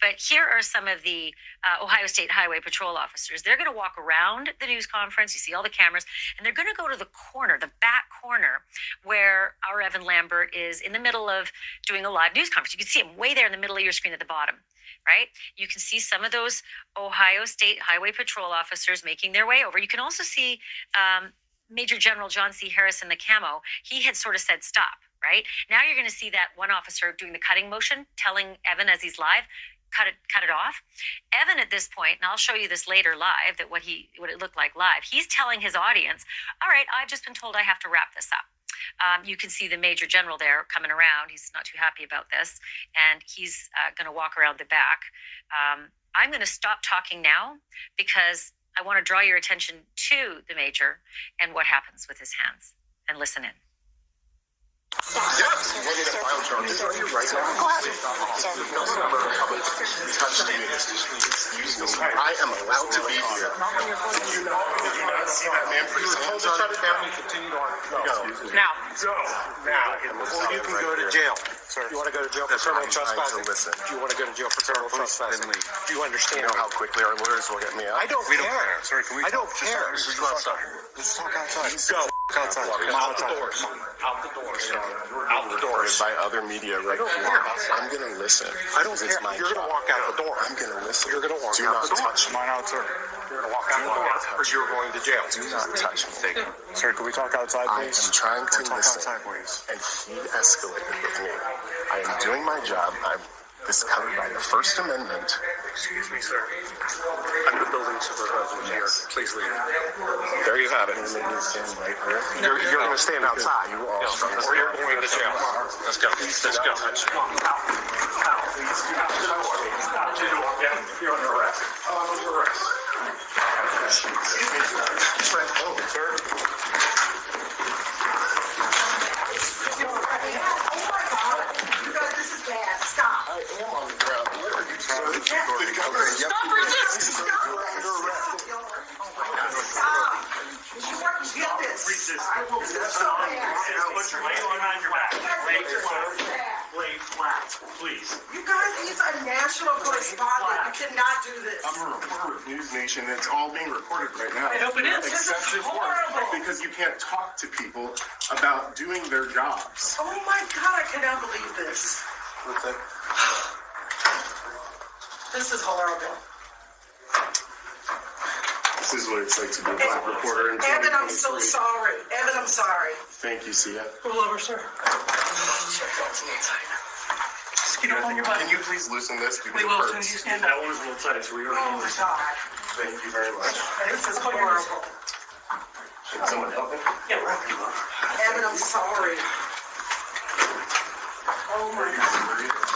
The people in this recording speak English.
But here are some of the Ohio State Highway Patrol officers. They're going to walk around the news conference. You see all the cameras, and they're going to go to the corner, the back corner, where our Evan Lambert is in the middle of doing a live news conference. You can see him way there in the middle of your screen at the bottom, right? You can see some of those Ohio State Highway Patrol officers making their way over. You can also see Major General John C. Harris in the camo. He had sort of said stop, right? Now you're going to see that one officer doing the cutting motion, telling Evan as he's live, cut it off. Evan at this point, and I'll show you this later live, that what it looked like live, he's telling his audience, all right, I've just been told I have to wrap this up. You can see the Major General there coming around. He's not too happy about this, and he's going to walk around the back. I'm going to stop talking now because I want to draw your attention to the Major and what happens with his hands, and listen in. Yes, we're going to file charges on you right now. I am allowed to be here. Did you not see that man put his hands on it down and continued on? No. Now. Or you can go to jail. Sir, you want to go to jail for criminal trespassing? Do you want to go to jail for criminal trespassing? Do you understand how quickly our lawyers will get me out? I don't care. Sorry, can we? I don't care. Let's talk outside. Go outside. Out the doors. Out the doors. Out the doors. By other media right here. I'm going to listen. I don't care. You're going to walk out the door. I'm going to listen. You're going to walk out the door. Do not touch me. Mine out, sir. You're going to walk out the door or you're going to jail. Do not touch me. Sir, can we talk outside, please? I am trying to listen. And he escalated with me. I am doing my job. This is covered by the First Amendment. Excuse me, sir. I'm the building supervisor here. Please leave. There you have it. You're going to stand outside. Or you're going to jail. Let's go. Let's go. You're under arrest. I'm under arrest. Oh, sir. Stop. I am on the ground. Where are you? Stop resisting. Stop. Get this. I will stop. Put your leg on your back. Lay flat, please. You guys, he's a national correspondent. You cannot do this. I'm a reporter with News Nation. It's all being recorded right now. I hope it is. Excessive force. Because you can't talk to people about doing their jobs. Oh my God, I cannot believe this. What's that? This is horrible. This is what it's like to be a black reporter in 2023. Evan, I'm so sorry. Evan, I'm sorry. Thank you, Sia. Pull over, sir. Just get up on your butt. Can you please loosen this? We will as soon as you stand up. That one was real tight, so we already Oh my God. Thank you very much. This is horrible. Should someone help me? Yeah, we're happy to. Evan, I'm sorry. Oh my God.